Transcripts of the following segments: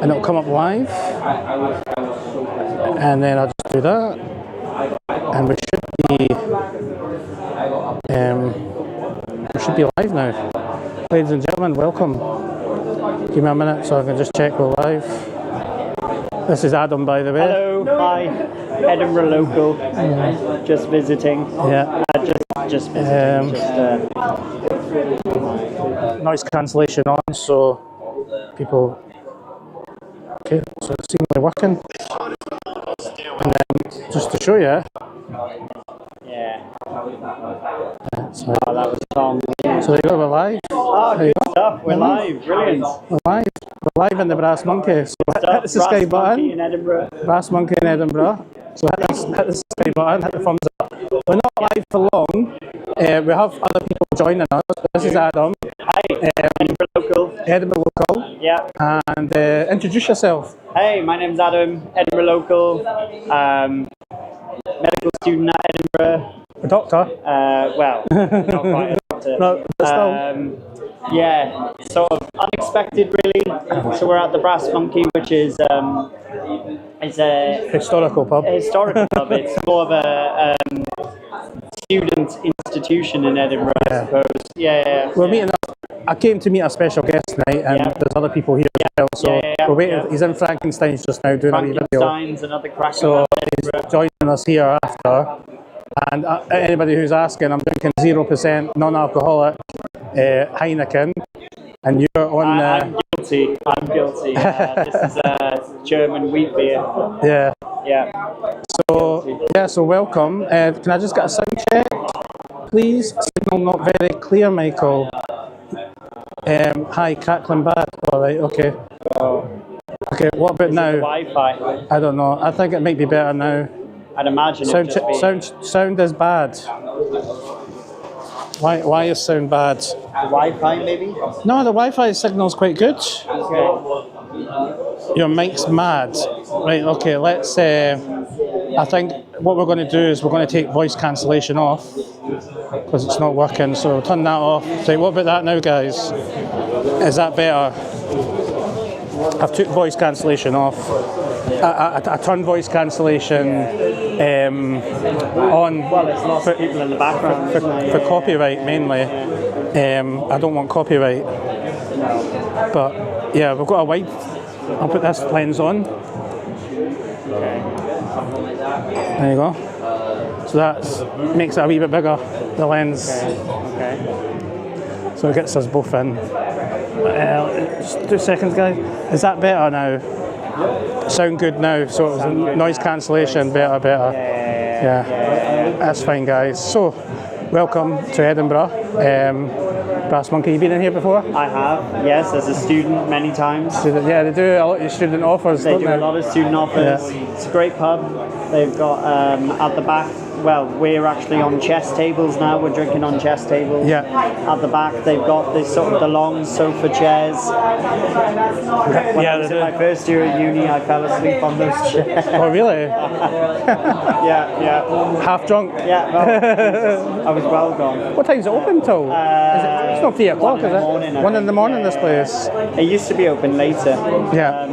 and it'll come up live. And then I'll just do that, and we should be live now. Ladies and gentlemen, welcome. Give me a minute so I can just check we're live. This is Adam, by the way. Hello, hi, Edinburgh local, just visiting. Yeah. Just visiting. Noise cancellation on, so people. Okay, so it's seemingly working. And then just to show you. Yeah. So, Oh, that was Tom. so there you go, we're live. Oh, There you good stuff. We're live. Brilliant. We're live. We're live in the Brass Monkey. So hit the subscribe button. In Edinburgh. Brass Monkey in Edinburgh. So hit the subscribe button, hit the thumbs up. We're not live for long. We have other people joining us. This is Adam. Hi, Edinburgh local. Edinburgh local. Yeah. And introduce yourself. Hey, my name's Adam, Edinburgh local, medical student at Edinburgh. A doctor. Well, not quite a doctor. No, but still. Yeah, sort of unexpected, really. So we're at the Brass Monkey, which is it's a Historical pub. historical pub. It's more of a student institution in Edinburgh, I suppose. Yeah. We're meeting up. I came to meet a special guest tonight, and there's other people here as well. So we're waiting. He's in Frankenstein's just now doing a wee video. Frankenstein's another crack. So he's joining us here after. And anybody who's asking, I'm drinking 0% non-alcoholic Heineken, and you're on. I'm guilty. This is German wheat beer. Yeah. Yeah. So welcome. Can I just get a sound check, please? Signal not very clear, Michael. Hi, crackling bad. All right. Okay. Okay. What about now? Wi-Fi. I don't know. I think it might be better now. I'd imagine sound is bad. Why is sound bad? The Wi-Fi maybe? No, the Wi-Fi signal's quite good. Okay. Your mic's mad. Right, okay, let's I think what we're going to do is we're going to take voice cancellation off because it's not working, so we'll turn that off. So what about that now, guys? Is that better? I've took voice cancellation off. I turned voice cancellation on. Well, it's lots of people in the background for copyright mainly. I don't want copyright. But yeah, we've got a wide. I'll put this lens on. There you go. So that makes it a wee bit bigger, the lens. Okay. So it gets us both in. Just 2 seconds, guys. Is that better now? Sound good now, so it was noise cancellation, better. Yeah, that's fine, guys. So, welcome to Edinburgh. Brass Monkey, you been in here before? I have, yes, as a student many times. Yeah, they do a lot of student offers, They do a lot of student offers. Yeah. It's a great pub. They've got at the back, well, we're actually on chess tables now. We're drinking on chess tables. Yeah. At the back, they've got this sort of the long sofa chairs. When I was in my first year at uni, I fell asleep on those chairs. Oh, really? Yeah. Half drunk? Yeah, well, I was well gone. What time's it open till? It's not 3 o'clock, is it? 1 in the morning, this place. It used to be open later. Yeah.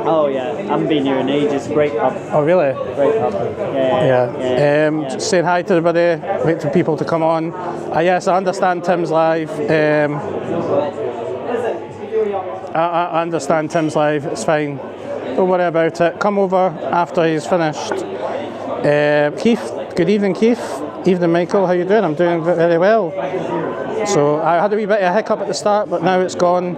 Oh yeah, I haven't been here in ages. Great pub. Oh really? Great pub. Yeah. Just saying hi to everybody. Wait for people to come on. Yes, I understand Tim's live. I understand Tim's live. It's fine. Don't worry about it. Come over after he's finished. Keith. Good evening, Keith. Evening, Michael. How you doing? I'm doing very well. So I had a wee bit of a hiccup at the start, but now it's gone.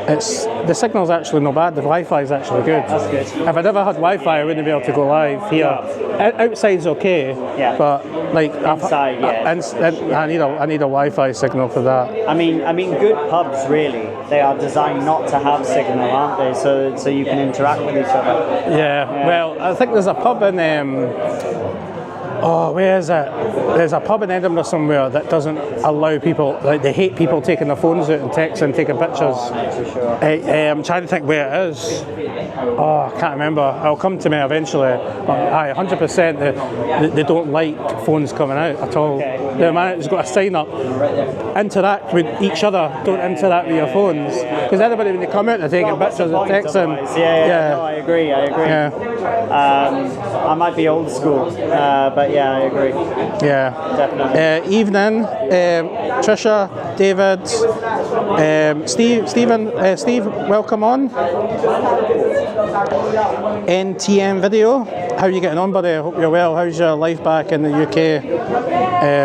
The signal's actually not bad. The Wi-Fi is actually good. That's good. If I never had Wi-Fi, I wouldn't be able to go live here. Outside's okay, but like inside, I need a Wi-Fi signal for that. I mean, good pubs really. They are designed not to have signal, aren't they? So you can interact with each other. Yeah. Well, I think there's a pub in. Where is it? there's a pub in Edinburgh somewhere that doesn't allow people, like they hate people taking their phones out and texting, taking pictures. I'm trying to think where it is. Oh, I can't remember. It'll come to me eventually. But 100% they don't like phones coming out at all. The man has got a sign up, interact with each other, don't interact with your phones. Because everybody, when they come out, they're taking pictures and texting. Yeah. No, I agree. Yeah. I might be old school, but yeah, I agree. Yeah. Definitely. Evening, Trisha, David, Steve, welcome on. NTM video, how are you getting on, buddy? I hope you're well. How's your life back in the UK?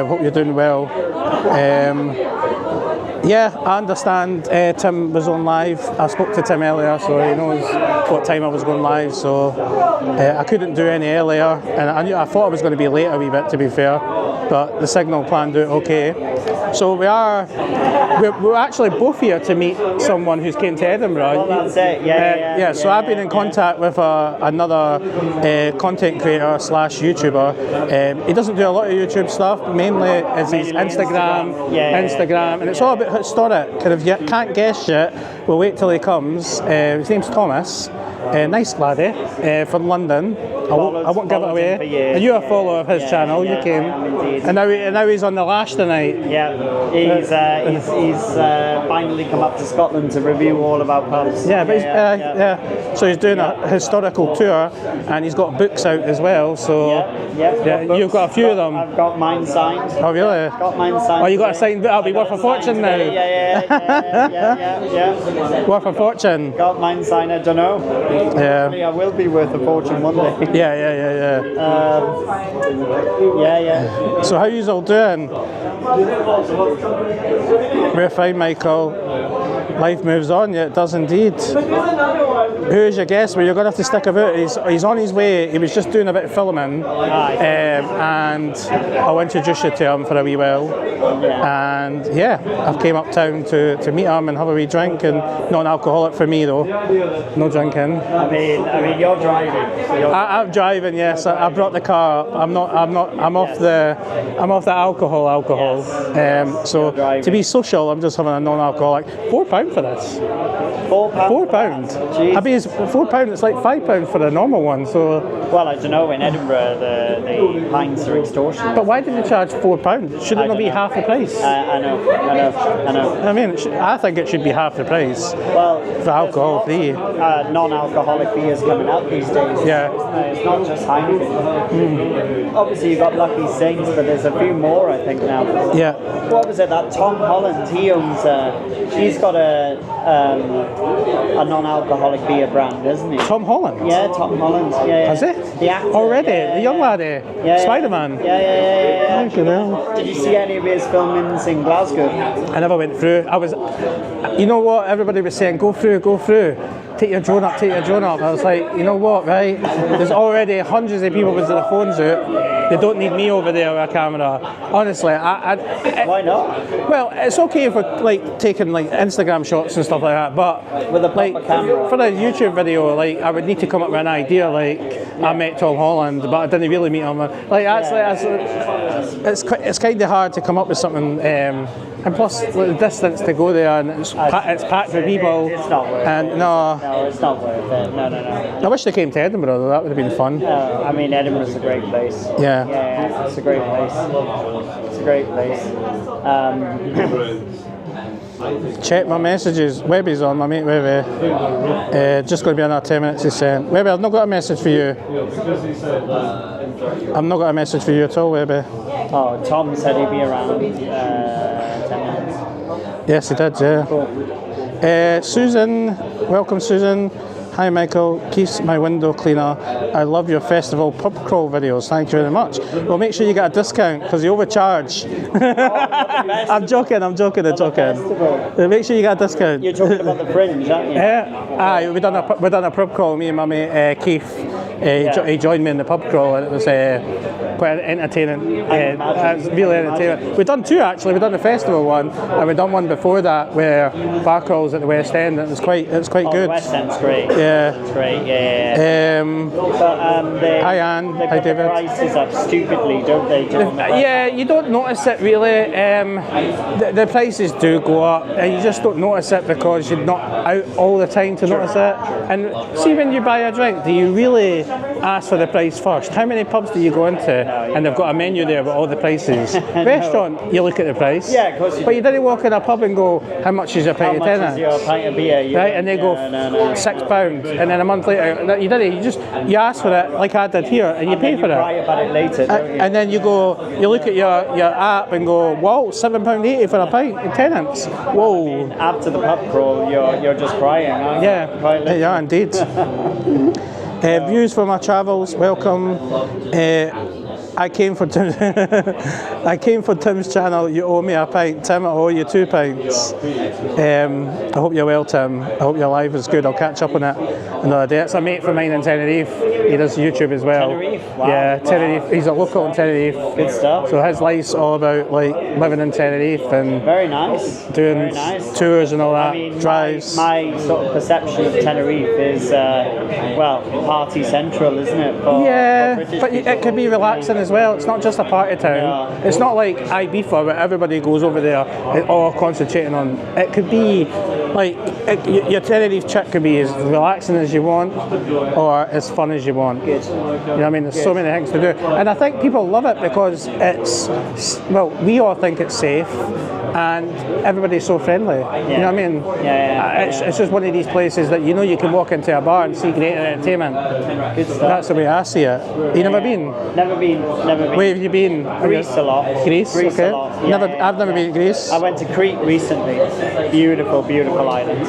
Hope you're doing well. Yeah, I understand Tim was on live. I spoke to Tim earlier, so he knows what time I was going live, so I couldn't do any earlier, and I thought I was going to be late a wee bit, to be fair, but the signal planned out okay. So we're actually both here to meet someone who's came to Edinburgh. Well, that's it. Yeah. So I've been in contact with another content creator / YouTuber. He doesn't do a lot of YouTube stuff. Mainly is his Instagram, and it's all about historic. And if you can't guess yet, we'll wait till he comes. His name's Thomas. Nice laddie from London. I won't give it away. And you're a follower of his channel. You came, and now he's on the lash tonight. Yeah, he's finally come up to Scotland to review all of our pubs. Yeah, but so he's doing a historical tour, and he's got books out as well. So you've got a few of them. I've got mine signed. Oh really? Got mine signed. Oh, you got a signed book? That'll be worth a fortune now. Yeah. Worth a fortune. Got mine signed. I don't know. Yeah. I will be worth a fortune one day. Yeah. So how you all doing? We're fine, Michael. Life moves on, yeah, it does indeed. Who is your guest? Well, you're going to have to stick about. He's on his way. He was just doing a bit of filming, and I'll introduce you to him for a wee while. And I've came uptown to meet him and have a wee drink, and not an alcoholic for me though. No drinking. I mean, you're driving. I'm driving. Yes, I brought the car up. I'm off the alcohol. Yes. So to be social, I'm just having a non-alcoholic. £4 for this. £4. I mean, it's £4. It's like £5 for the normal one. So. Well, I don't know. In Edinburgh, the pints are extortionate. But why did they charge £4? Should it not be half the price? I know. I mean, I think it should be half the price. Well, for alcohol free. Non-alcoholic beers coming out these days. Yeah. It's not just Heineken. Obviously, you've got Lucky Sings, but there's a few more, I think, now. Yeah. What was it? That Tom Holland, he owns. He's got a non-alcoholic beer brand, isn't he? Tom Holland? Yeah, Tom Holland. Yeah. Has it? The actor. Already? The young laddie? Yeah. Spider-Man? Yeah. Hell. Did you see any of his filmings in Glasgow? I never went through. You know what? Everybody was saying, go through. Take your drone up. I was like, you know what, right? There's already hundreds of people with their phones out. They don't need me over there with a camera. Honestly, why not? Well, it's okay for like taking like Instagram shots and stuff like that, but with a proper camera. For a YouTube video, like I would need to come up with an idea. Like I met Tom Holland, but I didn't really meet him. Like it's kind of hard to come up with something. And plus, with the distance to go there, and it's packed with people. It's not worth it. No, it's not worth it. No. I wish they came to Edinburgh, though. That would have been fun. I mean, Edinburgh's a great place. Yeah. Yeah, it's a great place. Check my messages. Webby's on, my mate Webby. Just going to be another 10 minutes to send. Webby, I've not got a message for you. I've not got a message for you at all, Webby. Oh, Tom said he'd be around 10 minutes. Yes, he did, yeah. Cool. Susan, welcome Susan. Hi Michael, keeps my window cleaner. I love your festival pub crawl videos. Thank you very much. Well, make sure you get a discount because you overcharge. I'm joking. Make sure you get a discount. You're talking about the Fringe, aren't you? Yeah. We done a pub crawl. Me and my mate Keith. He joined me in the pub crawl, and it was quite entertaining. It's really entertaining. We've done two actually. We've done the festival one, and we've done one before that where bar crawls at the West End. It was quite good. West End's great. Yeah. It's great. Yeah. Hi Anne. They Hi put the David. prices up stupidly, don't they, John? Yeah, you don't notice it really. The prices do go up, and you just don't notice it because you're not out all the time to notice it. And see, when you buy a drink, do you really ask for the price first? How many pubs do you go into and they've got a menu there with all the prices? Restaurant, you look at the price. Yeah, of course you But do. you didn't walk in a pub and go, how much is your pint of How much tenner? is your pint of beer? Right, and they go £6, and then a month later, you didn't. You ask for it like I did here, and you pay for You cry it. about it later, don't you? And then you look at your app and go, wow, £7.80 for a pint of tenants. Whoa. After the pub crawl, you're just crying, aren't you? Quite literally. Yeah, indeed. Views for my travels, welcome. I came for Tim's channel. You owe me a pint, Tim. I owe you 2 pints. I hope you're well, Tim. I hope your life is good. I'll catch up on it another day. It's a mate from mine in Tenerife. He does YouTube as well. Tenerife? Wow. Yeah, Tenerife. He's a local in Tenerife. Good stuff. So his life's all about like living in Tenerife and Very nice. doing Very nice. tours and all that. I mean, drives. my sort of perception of Tenerife is, party central, isn't it? For British but people? it could be relaxing as well. It's not just a party town. No. It's not like Ibiza where everybody goes over there all concentrating on. It could be like your Tenerife trip could be as relaxing as you want or as fun as you want. Good. You know what I mean? There's so many things to do, and I think people love it because we all think it's safe. And everybody's so friendly. You know what I mean? It's just one of these places that you can walk into a bar and see great entertainment. Good stuff. That's the way I see it. You never been? Never been. Where have you been? Greece a lot. Greece, okay. a lot. Yeah, I've never been to Greece. I went to Crete recently. Beautiful, beautiful island.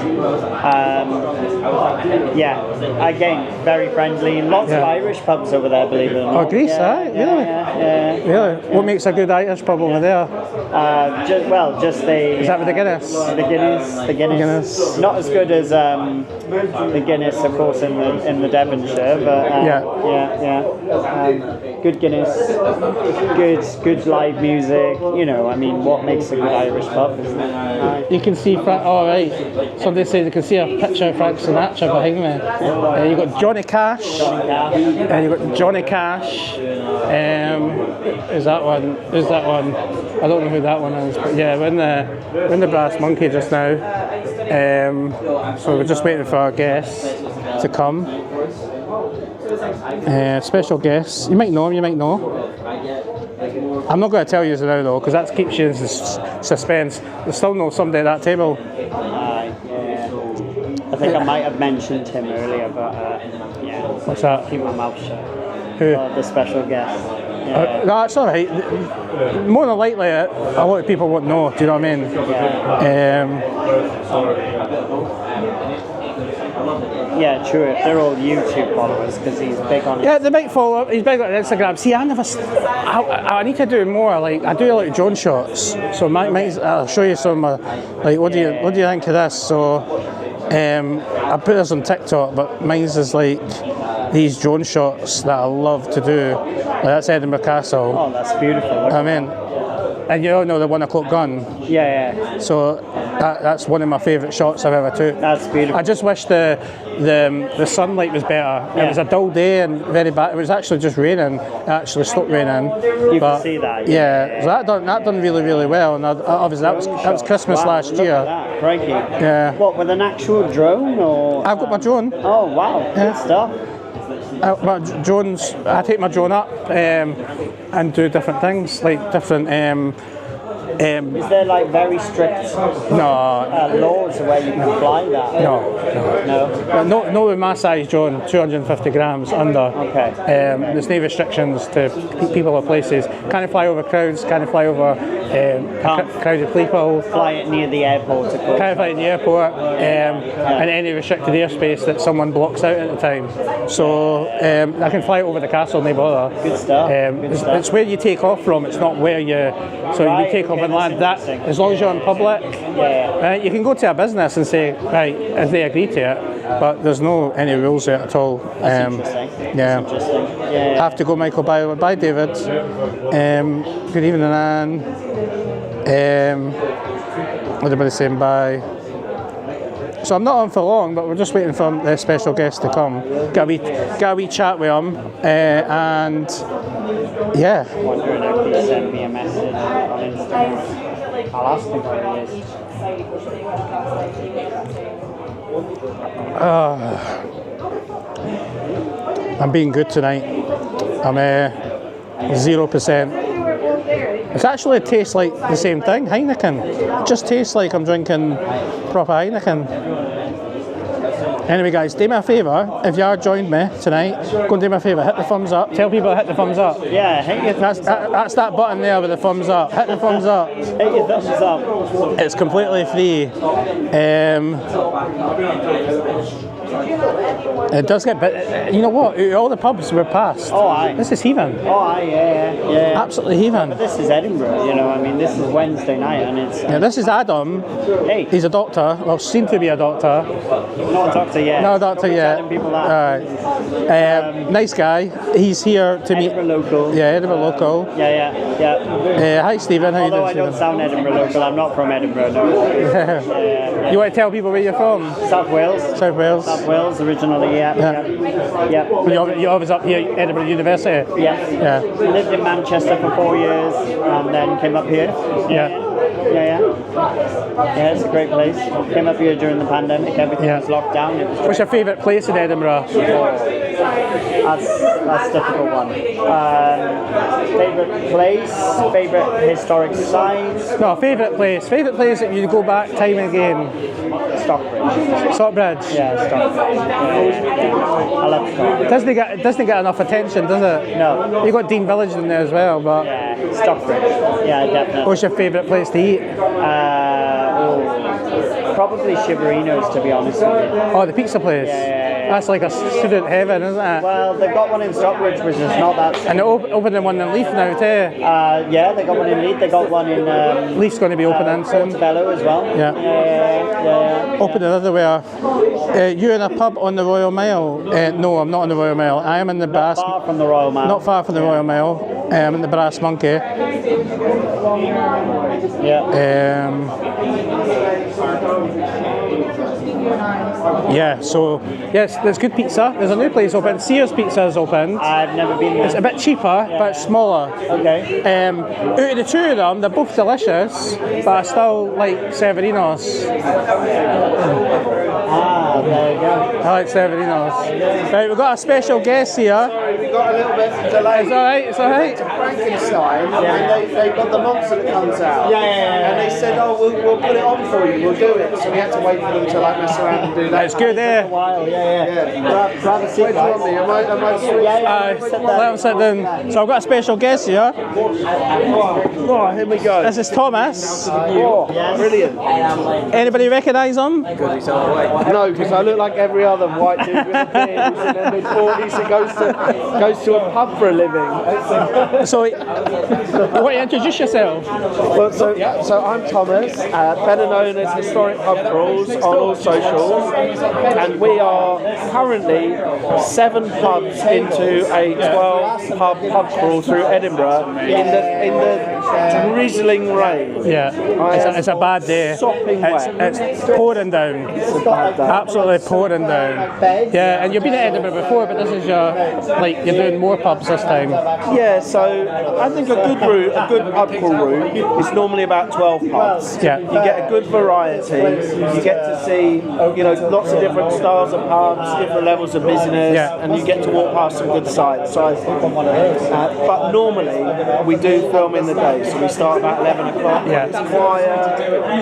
Again, very friendly. Lots of Irish pubs over there, believe it or not. Oh, Greece, really? Yeah. Really? What makes a good Irish pub over there? Just the. Is that with the Guinness? The Guinness. Not as good as the Guinness, of course, in the Devonshire, but good Guinness, good live music. What makes a good Irish pub, isn't it? You can see right. Somebody says you can see a picture of Frank Sinatra behind me. You've got Johnny Cash. And you've got Johnny Cash. Is that one? I don't know who that one is, but yeah, we're in the Brass Monkey just now. So we're just waiting for our guests to come. Special guests. You might know him, you might know. I'm not going to tell you now though, because that keeps you in suspense. There's still no somebody at that table. I think I might have mentioned him earlier, but What's that? keep my mouth shut. Who? The special guest. No, that's all right. More than likely, a lot of people won't know. Do you know what I mean? Yeah, true. They're all YouTube followers because he's big on it. Yeah, they might follow. He's big on Instagram. See, I need to do more. Like I do like drone shots. So I'll show you some. What do you think of this? So I put this on TikTok, but mine's is like these drone shots that I love to do. That's Edinburgh Castle. Oh, that's beautiful. I mean, and you all know the 1 o'clock gun. Yeah. So that's one of my favourite shots I've ever took. That's beautiful. I just wish the sunlight was better. Yeah. It was a dull day and very bad. It was actually just raining. It actually stopped raining. You can see that. Yeah. So that done really, really well. And obviously that was Christmas last look year. At that. Crikey. Yeah. What, with an actual drone or? I've got my drone. Oh wow, good stuff. I take my drone up and do different things, like different. Is there like very strict laws where you can fly that? No, with my size drone, 250 grams under. Okay. There's no restrictions to people or places. Can't fly over crowds, can't fly over crowded people. Fly it near the airport, of course. Can't fly in the airport, and any restricted airspace that someone blocks out at the time. So I can fly over the castle, no bother. Good stuff. It's where you take off from. It's not where you. So you take off and land. That as long as you're in public, you can go to a business and say, right, if they agree to it, but there's no any rules there at all. That's interesting. Yeah. That's interesting. Yeah. Have to go, Michael. Bye, David. Good evening, Anne. Everybody saying bye. So I'm not on for long, but we're just waiting for the special guest to come. Got a wee chat with him, and yeah. I'm wondering if he sent me a message on Instagram. I'll ask him where he is. I'm being good tonight. I'm 0%. It actually tastes like the same thing, Heineken. It just tastes like I'm drinking proper Heineken. Anyway, guys, do me a favour. If you are joined me tonight, go and do me a favour. Hit the thumbs up. Tell people to hit the thumbs up. Yeah, hit your thumbs up. That's that button there with the thumbs up. Hit the thumbs up. Hit your thumbs up. It's completely free. It does get, but you know what? All the pubs we're past. Oh, aye. This is heathen. Oh, aye, yeah. Absolutely heathen. But this is Edinburgh, you know. I mean, this is Wednesday night, and it's. Yeah, this is Adam. Hey. He's a doctor. Well, seemed to be a doctor. Not a doctor yet. No doctor yet. Telling people that. Nice guy. He's here to meet. Edinburgh local. Yeah, Edinburgh local. Yeah. Hi, Stephen. How you Although doing, I don't Stephen? sound Edinburgh local, I'm not from Edinburgh. No. You want to tell people where you're from? South Wales. South Wales. South Wales originally, yeah. You're always up here at Edinburgh University? Yeah. Lived in Manchester for 4 years and then came up here. Yeah. Yeah, it's a great place. Came up here during the pandemic, everything was locked down. It was What's your favourite place in Edinburgh? That's a difficult one. Favourite place, favourite historic site. No, favourite place. Favourite place that you go back time and again. Stockbridge. Stockbridge. Yeah, Stockbridge. Yeah. I love Stockbridge. It doesn't get enough attention, does it? No. You got Dean Village in there as well, but. Yeah, Stockbridge. Yeah, definitely. What's your favourite place to eat? Probably Shiverinos, to be honest with you. Oh, the pizza place. Yeah. That's like a student heaven, isn't it? Well, they've got one in Stockbridge, which is not that. And they're opening one in Leith now too. Yeah, they got one in Leith. They got one in. Leith's going to be opening soon. Portobello as well. Yeah. Opening everywhere. You're in a pub on the Royal Mile? No, I'm not on the Royal Mile. I am in the Brass. Not far from the Royal Mile. Not far from the Royal Mile. I'm in the Brass Monkey. So yes, there's good pizza. There's a new place open. Sears Pizza is open. I've never been there. It's a bit cheaper, but it's smaller. Okay. Out of the two of them, they're both delicious, but I still like Severinos. There you go. I like Severinos. Right, we've got a special guest here. We got a little bit delayed. It's alright. Frankenstein, and they got the monster that comes out. And they said, oh, we'll put it on for you, we'll do it. So we had to wait for them to like mess around and do that. It's good there. Grab a seat, Wait for me, am I sweet? Let him sit down. So I've got a special guest here. Oh, here we go. This is Thomas. Oh, brilliant. Anybody recognise him? No, because I look like every other white dude with a beard who's in their mid-40s who goes to a pub for a living. So, you want to introduce yourself? Well, so I'm Thomas, better known as Historic Pub Crawls on all socials, and we are currently 7 pubs into a 12-pub pub crawl through Edinburgh in the drizzling rain. Yeah, it's a bad day. Sopping wet. It's pouring down. Absolutely pouring down. Yeah, and you've been at Edinburgh before, but this is you're doing more pubs this time. Yeah, so I think a good pub crawl route is normally about 12 pubs. Yeah. You get a good variety. You get to see, lots of different styles of pubs, different levels of business, and you get to walk past some good sites. So, but normally we do film in the day, so we start about 11 o'clock. Yeah. It's quiet.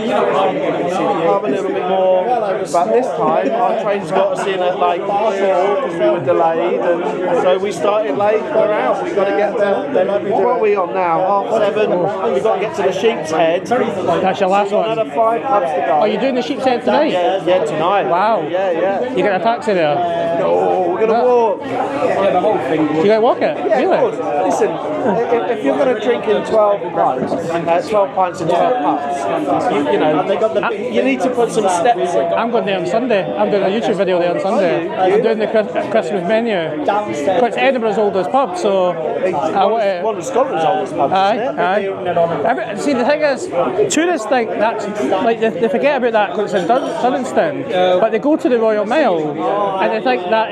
You can see the pub a little bit more. But this time our trains got us in at like 4 because we were delayed, and so we started late. We're out. We've got to get to. What are we on now? 7:30. We've got to get to the Sheep's Head. That's your last one. Another 5 pubs to go. Are you doing the Sheep's Head tonight? Yeah, tonight. Wow. Yeah. You get a taxi there? No, We're going to walk. Yeah, the whole thing. You going to walk it? Yeah, Really? of course. Listen, if you're going to drink in 12 pints and 12 pints and 12 pubs, you know, you need to put some steps in. I'm going there on Sunday. I'm doing a YouTube video there on Sunday. I'm doing the Christmas menu. It's Edinburgh's oldest pub, so I want to. One of Scotland's oldest pubs, isn't it? Aye. See, the thing is, tourists think that's like they forget about that because it's in Duddingston, but they go to the Royal Mile and they think that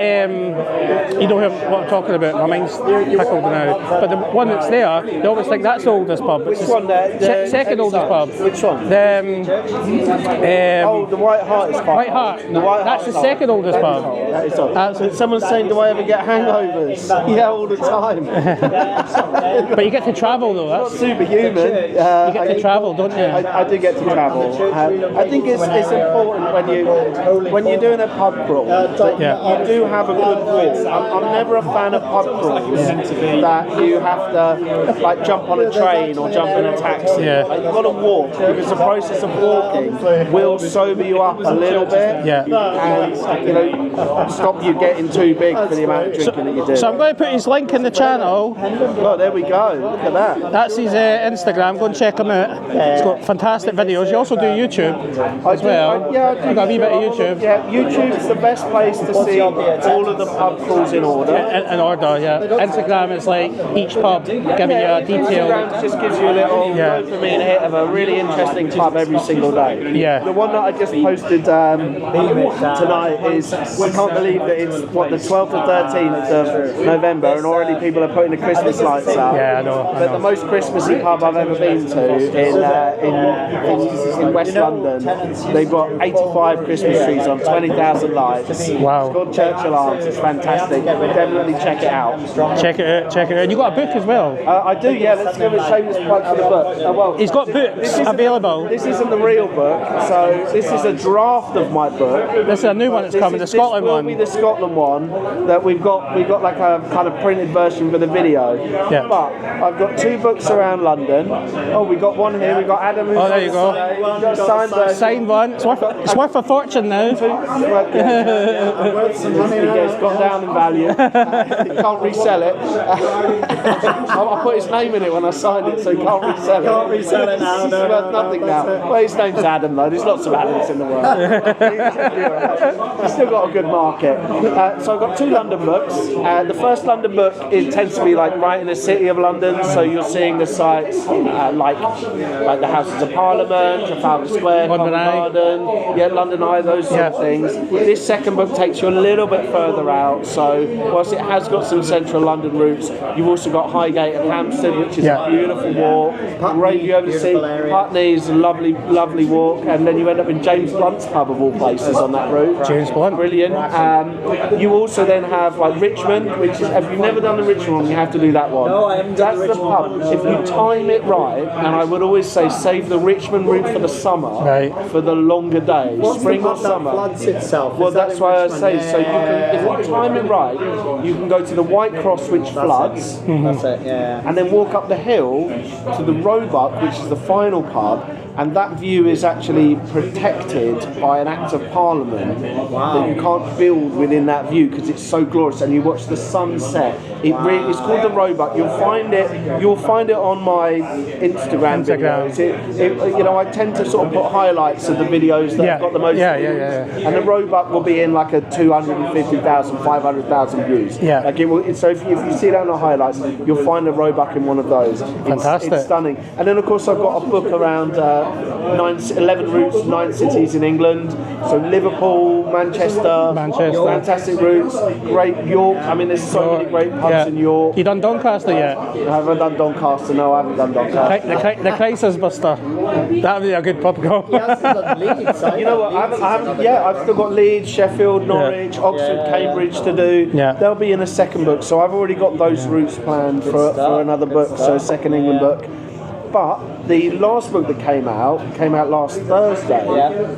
you know what I'm talking about. My mind's pickled now. But the one that's there, they always think that's the oldest pub. Which one? The second oldest pub. Which one? The White Hart is quite White Hart. The White That's the second oldest pub. That is old. Someone's saying, do I ever get hangovers? Yeah, all the time. But you get to travel though. Not That's, superhuman. you get to travel, don't you? I do get to travel. I think it's important when you're doing a pub crawl that you do have a good walk. I'm never a fan of pub crawls that you have to like jump on a train or jump in a taxi. Yeah. Like, you've got to walk because the process of walking will sober you up a little bit. Yeah. And stop you getting too big for the amount of drinking that you do. So I'm going to put his link in the channel. Oh, there we go. Look at that. That's his Instagram. Go and check him out. He's got fantastic videos. You also do YouTube as well. I You've got a wee bit of YouTube. Yeah, YouTube's the best place to see all of the pub crawls in order. In order, yeah. Instagram is like each pub giving you a detail. Instagram just gives you a little dopamine hit of a really interesting pub every single day. Yeah. The one that I just posted tonight is, I can't believe that it's, the 12th or 13th of November and already people are putting the Christmas lights out. Yeah, I know. But the most Christmassy pub I've ever been to in West London, they've got 85 Christmas trees on, 20,000 lights. Wow. It's called Churchill Arms. It's fantastic. Definitely check it out. Check it out. And you got a book as well. I do, yeah. Let's give a shameless plug for the book. Well, He's got books available. This isn't the real book, so this is a draft of my book. This is a new one that's coming, the Scotland one. one. This will be the Scotland one that we've got like a kind of printed version for the video. Yeah. But I've got two books around London. Oh, we got one here. We got Adam. Oh, there you go. We've got a signed version. Signed one. It's worth a fortune now. It's gone down in value. Can't resell it. I put his name in it when I signed it, so he can't resell it. Can't resell it now. It's worth nothing now. Well, his name's Adam though. There's lots of Adams in the world. He's still got a good market. So I've got two London books. The first London book tends to be like right in the city of London, so you're seeing the sites like the Houses of Parliament, Trafalgar Square, London Covent Eye. Garden, London Eye, those sort of things. This second book takes you a little bit further out, so whilst it has got some central London routes, you've also got Highgate and Hampstead, which is a beautiful walk. Great view over the sea. Putney is a lovely, lovely walk, and then you end up in James Blunt's pub of all places on that route. James Blunt. Brilliant. You also then have like Richmond, which is, if you've never done the Richmond one, you have to do that one. No, I haven't done That's the pub. If you time it right, and I would always say save the Richmond route for the summer, for the longer days, spring or summer. Floods itself. Well, that's why I say, so you can, if you time it right, you can go to the White Cross, which floods, That's it, yeah. and then walk up the hill to the Roebuck, which is the final pub, and that view is actually protected by an Act of Parliament that you can't build within that view because it's so glorious, and you watch the sunset. It's called the Roebuck. You'll find it on my Instagram videos. I tend to sort of put highlights of the videos that have got the most views. And the Roebuck will be in like a 250,000, 500,000 views. Yeah. Like it will, so if you see that on the highlights, you'll find the Roebuck in one of those. Fantastic. It's stunning. And then of course I've got a book around 11 routes, 9 cities in England. So Liverpool, Manchester, fantastic routes. Great York. I mean, there's so many great pubs in York. You done Doncaster yet? I haven't done Doncaster. No, I haven't done Doncaster. The Crisis Buster. That'd be a good pub go. You know what? I haven't. Yeah, I've still got Leeds, Sheffield, Norwich, Oxford, Cambridge to do. Yeah. They'll be in a second book. So I've already got those routes planned for another book. So a second England book. But the last book that came out last Thursday,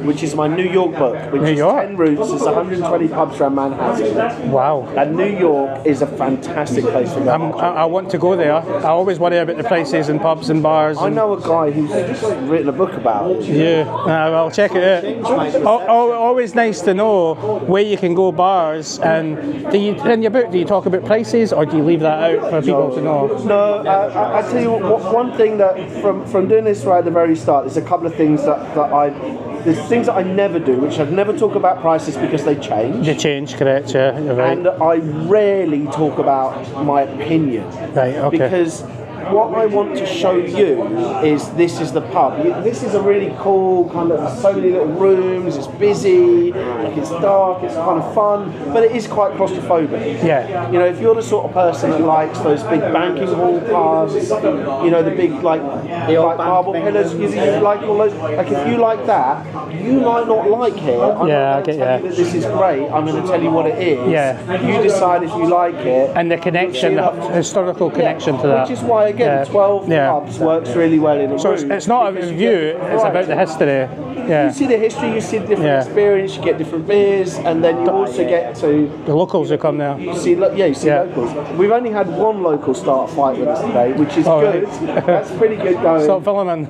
which is my New York book, which is 10 routes. It's 120 pubs around Manhattan. Wow. And New York is a fantastic place to go. I want to go there. I always worry about the prices in pubs and bars. I know a guy who's written a book about it. Yeah, well, check it out. Always nice to know where you can go bars. And in your book, do you talk about prices, or do you leave that out for people to know? No, I tell you what, one thing that from doing this right at the very start, there's a couple of things there's things that I never do, which I'd never talk about prices because they change. They change, correct, yeah, you're right. And I rarely talk about my opinion. Right, okay. Because what I want to show you is this is the pub. This is a really cool kind of, so many little rooms, it's busy, like it's dark, it's kind of fun, but it is quite claustrophobic. Yeah. You know, if you're the sort of person that likes those big banking hall pubs, you know, the big like marble pillars, you like all those, like if you like that, you might not like it. I'm not going to tell you that this is great, I'm going to tell you what it is. Yeah. You decide if you like it. And the connection, the historical connection to that. Which is why, again, 12 pubs works really well in a So room. it's not a review, it's about the history. Yeah. You see the history, you see the different experience, you get different beers, and then you also get to... The locals who come there. You see locals. We've only had one local start a fight with us today, which is good. Right. That's pretty good going. Stop filming.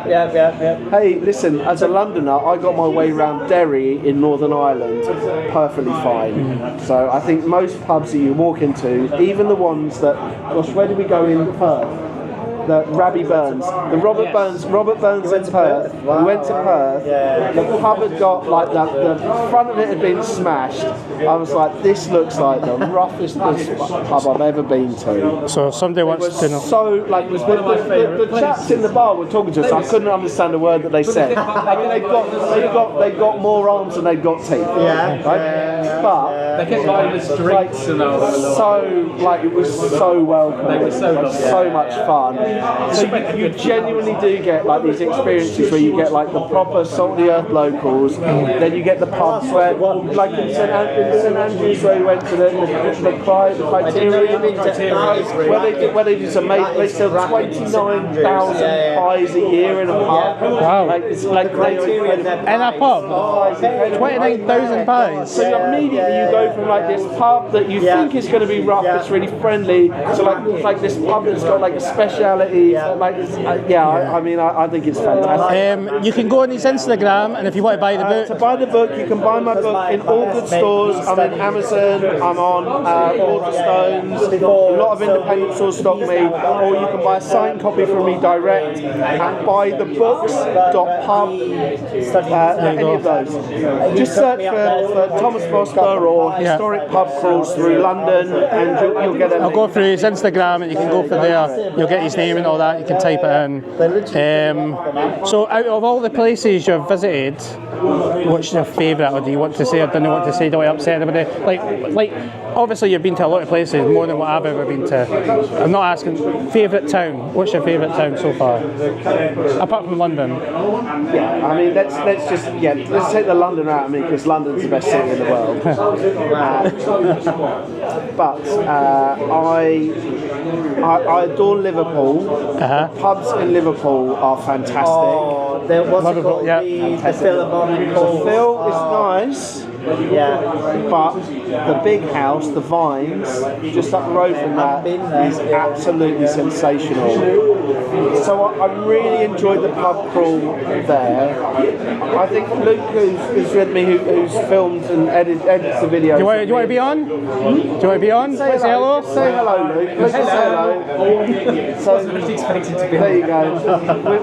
Yeah. Hey, listen, as a Londoner, I got my way around Derry in Northern Ireland perfectly fine. So I think most pubs that you walk into, even the ones that... Gosh, where did we go in Perth? The Rabbi Burns, the Robert Burns in Perth. We went to Perth. The pub had got like the front of it had been smashed. I was like, this looks like the roughest pub I've ever been to. So somebody wants to know. So like the chaps in the bar were talking to us. I couldn't understand a word that they said. Like, they got more arms than they'd got teeth. Yeah. Right? But they kept buying us drinks and all. So like it was so welcome. They were so lovely. So much fun. So you genuinely do get like these experiences where you get like the proper salt of the earth locals, then you get the pubs where, like in St Andrews, where we went to the Criterion, where they do some they sell 29,000 pies a year in a pub. Wow. Like it's like Criterion In a pub? 29,000 pies. So immediately you go from like this pub that you think is going to be rough, it's really friendly, to like this pub that's got like a speciality. Like, I mean, I think it's fantastic. You can go on his Instagram, and if you want to buy the book. To buy the book, you can buy my book in all good stores. I'm in Amazon, I'm on Waterstones, a lot of independent stores stock me, or you can buy a signed copy from me direct and buy the books.pub, any of those. Just search for Thomas Foster or Historic Pub Crawls through London, and you'll get it. I'll go through his Instagram, and you can go for there. You'll get his name and all that. You can type it in. So, out of all the places you've visited, what's your favourite, or do you want to say, or don't you want to say, don't upset anybody? Like, obviously you've been to a lot of places, more than what I've ever been to. I'm not asking favourite town. What's your favourite town so far, apart from London? Yeah, I mean, let's take the London out of me, because London's the best city in the world. But I adore Liverpool. The pubs in Liverpool are fantastic. Oh, what's it called? The Philharmonic Hall. The Phil is nice. Yeah. But the big house, the Vines, just up the road from that, is absolutely sensational. So I really enjoyed the pub crawl there. I think Luke, who's with me, who's filmed and edits the video. Do you want to be on? Do you want to be on? Say hello. Say hello, Luke. Let's just say hello. So, there you go.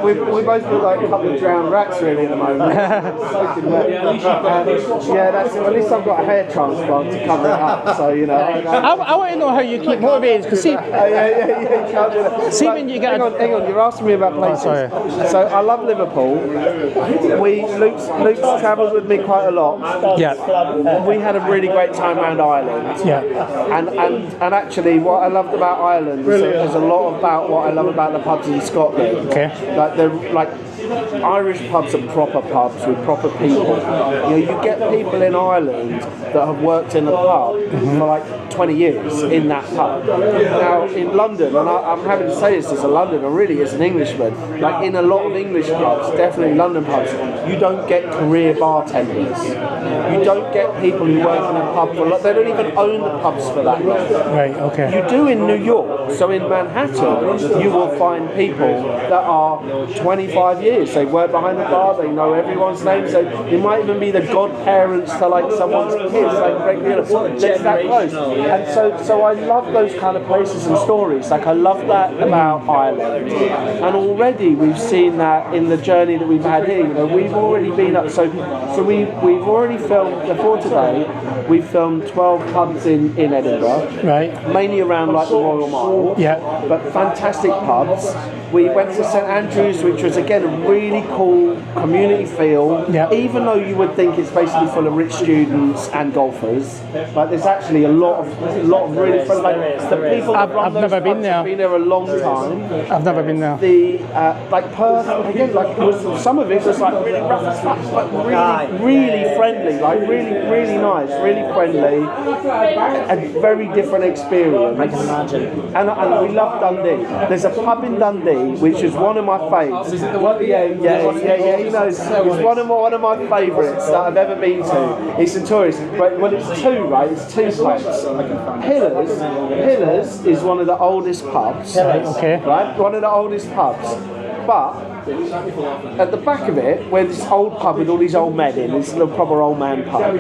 We both look like a couple of drowned rats really at the moment. At least I've got a hair transplant to cover it up, so you know. I want to know how you keep motivated, because see, you can't do that. See, when you get hang on, you're asking me about places. sorry. So I love Liverpool. Luke's travelled with me quite a lot. Yeah. We had a really great time around Ireland. Yeah. And actually, what I loved about Ireland is a lot about what I love about the pubs in Scotland. Okay. Like they're Irish pubs are proper pubs with proper people. You know, you get people in Ireland that have worked in the pub for like 20 years in that pub. Now in London, and I'm happy to say this as a Londoner, really as an Englishman, like in a lot of English pubs, definitely London pubs, you don't get career bartenders. You don't get people who work in a pub for, they don't even own the pubs for that long. Right, okay. You do in New York, so in Manhattan, you will find people that are 25 years. They work behind the bar, they know everyone's name, so they might even be the godparents to like someone's kids, like regular, it's that close. And so I love those kind of places and stories. Like I love that about Ireland. And already we've seen that in the journey that we've had here. You know, we've already been up, so we've already filmed, before today, we've filmed 12 pubs in Edinburgh. Right. Mainly around like the Royal Mile. Yeah. But fantastic pubs. We went to St Andrews, which was again a really cool community feel. Yeah. Even though you would think it's basically full of rich students and golfers, but there's actually a lot of really fun. Like the people that run I've those never been pubs there. have been there a long time. I've never been there. The like Perth again, like it was, some of it was like really rough as fuck, but really friendly, like really nice, really friendly, a very different experience. I can imagine. And we love Dundee. There's a pub in Dundee which is one of my favourites. Yeah. He knows. It's one of my favourites that I've ever been to. It's notorious. Right, well, it's two pubs. Pillars is one of the oldest pubs. Okay. Right, one of the oldest pubs. But at the back of it, where this old pub with all these old men in, this little proper old man pub,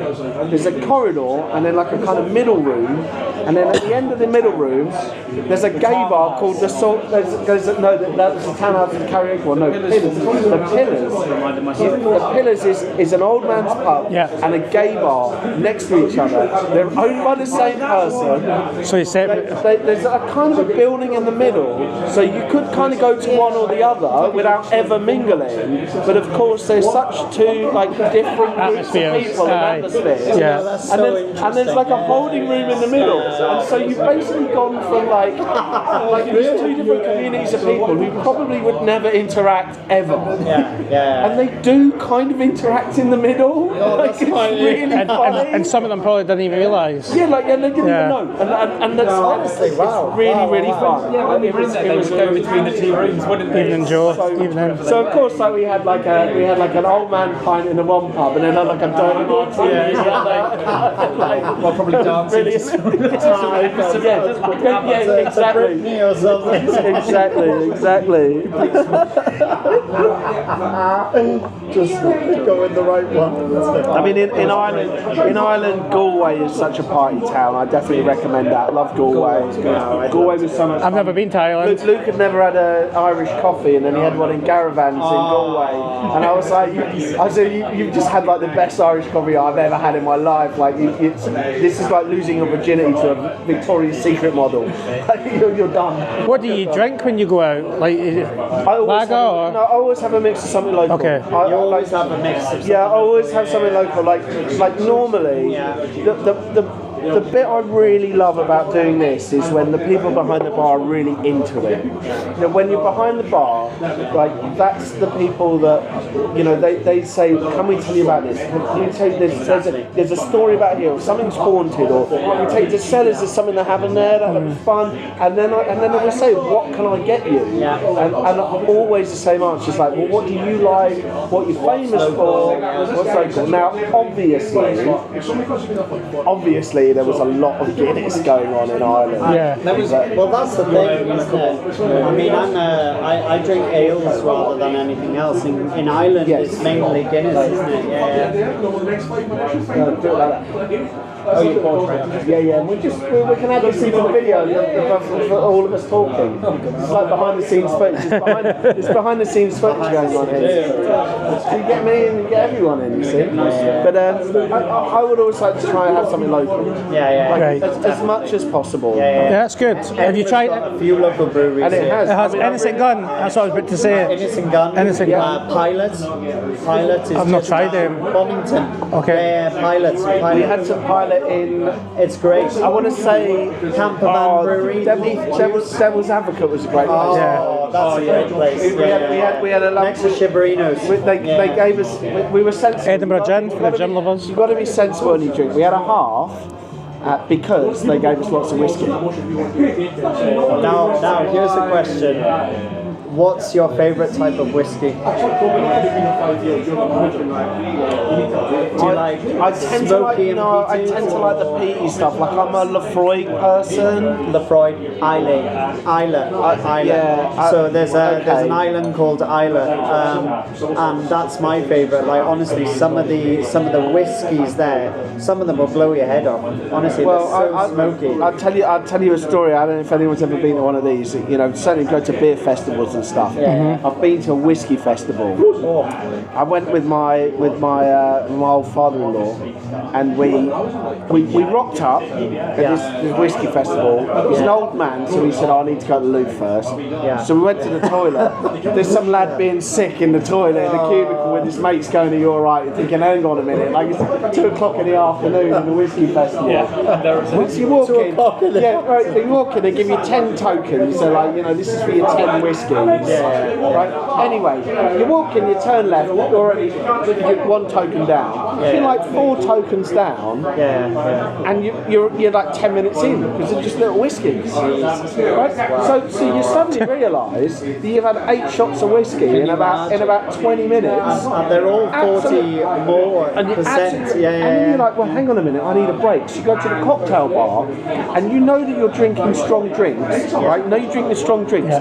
there's a corridor and then like a kind of middle room, and then at the end of the middle room, there's a gay bar called the Salt. That's the townhouse and karaoke. Well, no, Pillars. The Pillars is an old man's pub and a gay bar next to each other. They're owned by the same person. So you said There's a kind of a building in the middle, so you could kind of go to one or the other without ever mingling. But of course, there's such two like different groups of people and atmospheres. Yeah. And there's like a holding room in the middle, and so you've basically gone from like these two different communities of people who probably would never interact ever. And they do kind of interact in the middle. Like, it's really funny. and some of them probably didn't even realise. Yeah, like they didn't even know. And that's honestly, it's really fun. It was go between the two rooms, wouldn't it? Evening, Joe. Evening. So of course, like we had like an old man pint in the one pub, and then like a dirty martini in the other. Well, probably dancing. Yeah, exactly. Or something. Exactly. Just go in the right one. I mean, in Ireland, Galway is such a party town. I definitely recommend that. Love Galway. Galway was so much fun. I've never been to Ireland. Luke had never had an Irish coffee, and then he had one in Garavans in Galway. And I was like, you've just had like the best Irish coffee I've ever had in my life. Like, this is like losing your virginity to a Victoria's Secret model. You're done. What do you drink when you go out? Like lager or? No, I always have a mix of something local. Okay. You always have a mix of Yeah, I always have something local. Like normally, the bit I really love about doing this is when the people behind the bar are really into it. You know, when you're behind the bar, like that's the people that, you know, they say, can we tell you about this? Can you tell you there's a story about here, or something's haunted, or we take the cellars, there's something that happened there that was fun, and then I will say, what can I get you? And always the same answer, it's like, well, what do you like? What you're famous for? What's local? Now, obviously, there was a lot of Guinness going on in Ireland. Yeah. Well, that's the thing, isn't it? I mean, I drink ales rather than anything else. In Ireland, it's mainly Guinness, isn't it? Yeah. Do it like that. Oh, you portrait. Yeah. We can add this into the video of all of us talking. It's like behind the scenes footage. It's behind the scenes footage going on here. So you get me and you get everyone in, you see. But I would always like to try and have something local. Right. As much as possible. Yeah, that's good. Have you tried it? A few local breweries. And it has. It has Innocent Gun. That's what I was about to say. Innocent Gun. Innocent Gun. Pilot is I've not tried them. Bonington. Okay. Pilots. We had some pilots it in. It's great. I want to say Camper Van Brewery. Devil's Advocate was a great place. Oh, that's a great place. We had a next to Shibarinos. They gave us. We were sensible. Edinburgh Gin for the gin lovers. You've got to be sensible when you drink. We had a half. Because they gave us lots of whiskey. Now, here's the question. What's your favourite type of whiskey? Do you like I tend to like the peaty stuff. Like I'm a Lefroy person. Lefroy, Islay. Yeah. So there's an island called Islay, and that's my favourite. Like honestly, some of the whiskies there, some of them will blow your head off. Honestly, they're so smoky. I'll tell you a story. I don't know if anyone's ever been to one of these. You know, certainly go to beer festivals and stuff. I've been to a whiskey festival. I went with my old father-in-law, and we rocked up at this whiskey festival. He's an old man, so he said, I need to go to the loo first. So we went to the toilet. There's some lad being sick in the toilet in the cubicle with his mates going, are you alright? You're thinking, hang on a minute, like it's 2 o'clock in the afternoon at the whiskey festival. Once you walk in, you walk in, they give you 10 tokens, so like, you know, this is for your 10 whiskies. Right. Anyway, you walk in, you turn left, you're already 1 token down. You're like 4 tokens down, and you're like 10 minutes in because they're just little whiskies. Right. So you suddenly realise that you've had 8 shots of whiskey in about 20 minutes, and they're all 40 more percent. And then you're like, well, hang on a minute, I need a break. So you go to the cocktail bar, and you know that you're drinking strong drinks, right? You know you're drinking strong drinks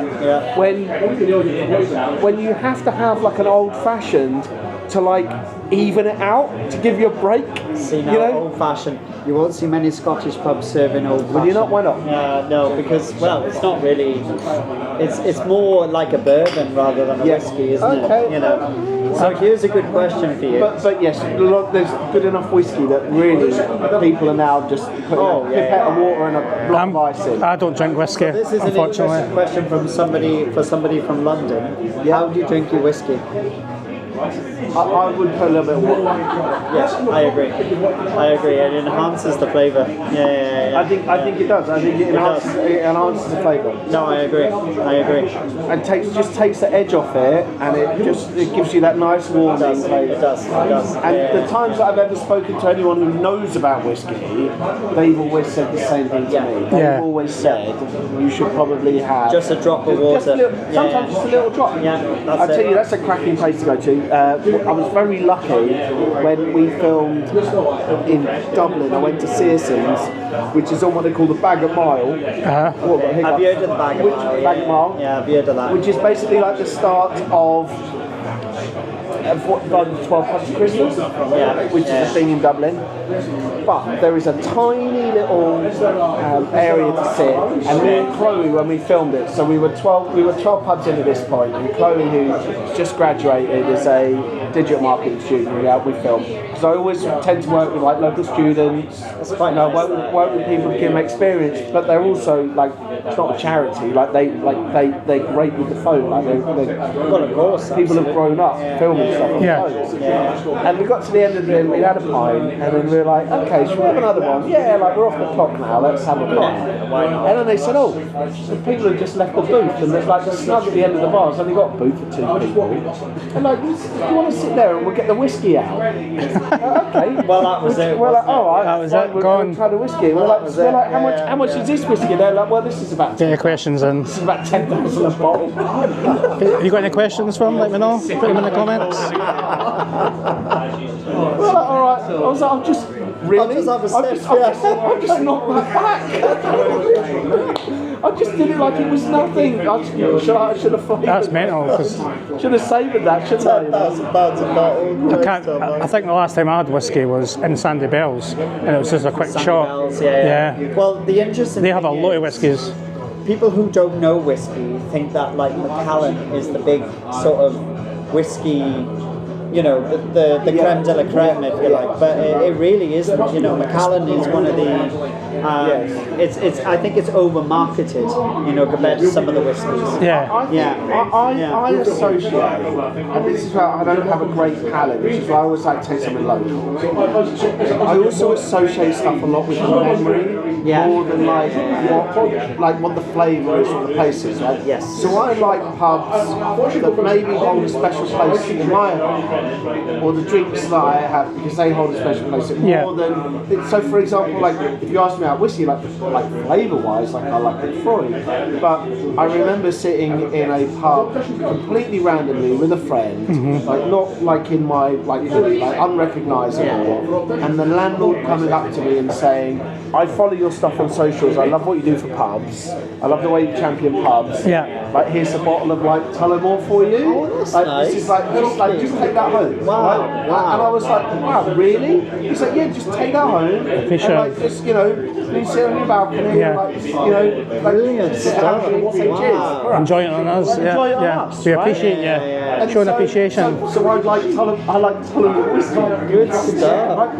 when you have to have like an old fashioned to like even it out to give you a break. See now, old fashioned. You won't see many Scottish pubs serving old fashioned. Will you not? Why not? No, because it's not really. It's more like a bourbon rather than a whiskey, isn't it? You know. So here's a good question for you. But yes, there's good enough whiskey that really people are now just putting a pipette of water and a block of ice in. I don't drink whiskey, So this is an unfortunately. interesting question from somebody from London. How do you drink your whiskey? I would put a little bit of water. Yes, I agree. It enhances the flavour. Yeah. I think it does. I think it enhances the flavour. No, I agree. And just takes the edge off it, and it gives you that nice warm flavour. It does. And the times that I've ever spoken to anyone who knows about whiskey, they've always said the same thing to me. They've always said you should probably have just a drop of water. Sometimes just a little drop. I'll tell you, that's a cracking place to go to. I was very lucky when we filmed in Dublin. I went to Searsons, which is on what they call the Bag of Mile. Have you heard of the Bag of Mile? Bag of Mile? Yeah, I've heard of that. Which is basically like the start of what 12 Pubs of Christmas, which is a thing in Dublin. But there is a tiny little area to sit, and me and Chloe, when we filmed it, so we were 12 pubs in at this point, and Chloe, who's just graduated, is a digital marketing student. We filmed because I always tend to work with like local students. That's quite nice. Work with people who give them experience, but they're also like, it's not a charity. Like they great with the phone. Like Well, of course. people have grown up filming stuff on phones. And we got to the end of the day, we had a pint, and then we were like, okay, should we have another one? Yeah, like we're off the clock now, let's have a pint. And then they said, oh, the people have just left the booth, and there's like a snug at the end of the bar, it's only got a booth for 2 people. And like, do you want to sit there and we'll get the whiskey out? Okay. Well, that was it. We're like, all right, that was it. We'll try the whiskey. We're like, how much is this whiskey? They're like, well, this is about Get your questions in. This is about 10,000 a bottle. Have you got any questions for him? Let me know. Put them in the comments. Well, all right. I was like, I've just not my back. I just did it like it was nothing. I should have flavoured. That's mental. Cause should have savoured that, shouldn't I? £10,000 a bottle. I think the last time I had whiskey was in Sandy Bells, and it was just a quick shot. Well, the interesting They have a thing lot of is, whiskies. people who don't know whiskey think that like Macallan is the big sort of whiskey you know, the creme de la creme, if you like. But it really isn't. You know, Macallan is one of the. It's. I think it's over marketed. You know, compared to some of the whiskies. I associate, and this is where I don't have a great palate, which is why I always like to take something local. I also associate stuff a lot with memory, more than what the flavour is or the place is, right? Yes. So I like pubs that maybe hold a special place in my heart, or the drinks that I have because they hold a special place more than. So, for example, like if you ask me about whiskey, like flavour-wise, like I like Lefroy, but I remember sitting in a pub completely randomly with a friend, like not like in my like unrecognisable, and the landlord coming up to me and saying, "I follow your stuff on socials. I love what you do for pubs. I love the way you champion pubs. Like here's a bottle of like Tullamore for you. Oh, that's nice. This is just take that home." Wow. And I was like, "Wow, really?" He's like, "Yeah, just take that home. And, like, just you sit on your balcony, Brilliant stuff. Cheers. Enjoy it on us. Enjoy it on us, We right? appreciate you showing appreciation. So I like Tullamore whiskey. Good stuff.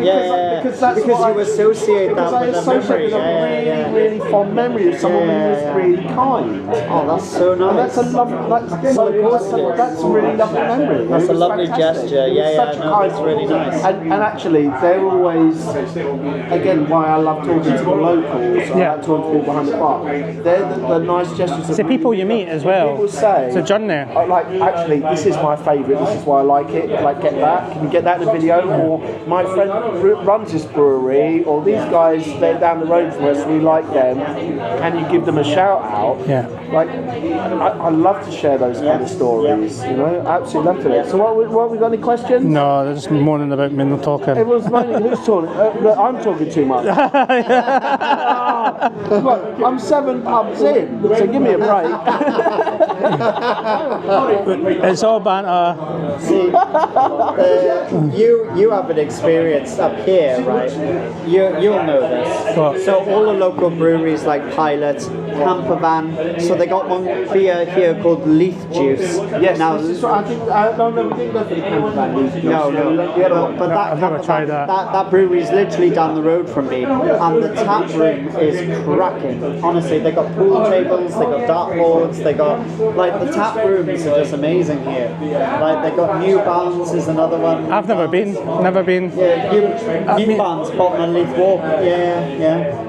Because you associate that with a memory. Really fond memory of someone who was really kind. Oh, that's so nice. And that's a really lovely memory. That's a lovely gesture. It's really nice. And actually, they're always, again, why I love talking to the locals. I like talking to people behind the bar. They're the nice gestures. It's the people you meet as well. People say, it's a journey. Actually, this is my favourite. This is why I like it. Like, get that. Can you get that in a video? Or my friend runs this brewery, or these guys, they're down the road from us. We like them. Can you give them a shout out? Like, I love to share those kind of stories. You know, absolutely love to. So, what we got? Any questions? No, they're just moaning about me not talking. Everyone's moaning. Who's talking? I'm talking too much. Look, I'm 7 pubs in, so give me a break. It's all banter. See, you have an experience up here, right? You'll know this. What? So all the local breweries like Pilot, Campervan, so they got one beer here called Leaf Juice. Yes, now, this is what I think. No, we didn't go for the Campervan Leaf Juice. No, but that I've never tried that. That brewery is literally down the road from me, and the tap room is cracking. Honestly, they got pool tables, they got dartboards, they got like the tap rooms are just amazing here. Like they got New Barns is another one. I've never been. Yeah, New Barns, bottom of Leaf Walk. Yeah.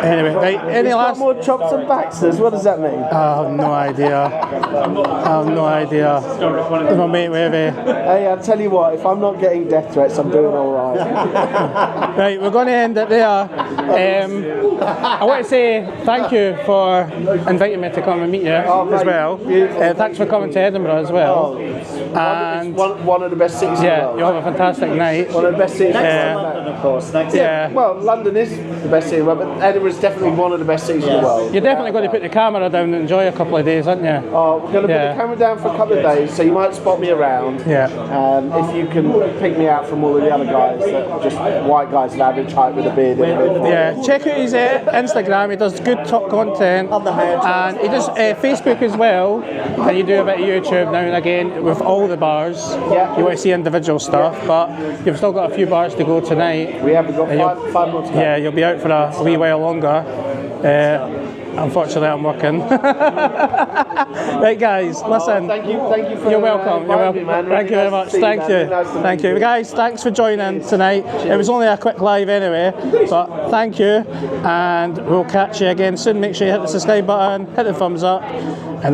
Anyway, right, any last... more chops and baxters, what does that mean? I have no idea. No, mate, wavy. Hey, I'll tell you what, if I'm not getting death threats, I'm doing alright. Right, we're going to end it there. I want to say thank you for inviting me to come and meet you as well. Thanks for coming to Edinburgh as well. And one of the best cities in the world. you'll have a fantastic night. One of the best cities in the Next world. to London, of course. Well, London is the best city in the world, but Edinburgh is definitely one of the best cities in the world. You're definitely going to put the camera down and enjoy a couple of days, aren't you? Oh, we're going to put the camera down for a couple of days, so you might spot me around. If you can pick me out from all of the other guys, that are just white guys of average height with a beard. Check out his Instagram. He does good top content, and he does Facebook as well. And you do a bit of YouTube now and again with all the bars. You want to see individual stuff, but you've still got a few bars to go tonight. We have got five more to go. Yeah, you'll be out for a wee while longer. Unfortunately, I'm working. Right, guys, listen. Thank you for You're welcome. You're welcome. Man. Thank you very much. Thank you. Thank you, guys. Thanks for joining tonight. It was only a quick live anyway, but thank you, and we'll catch you again soon. Make sure you hit the subscribe button, hit the thumbs up, and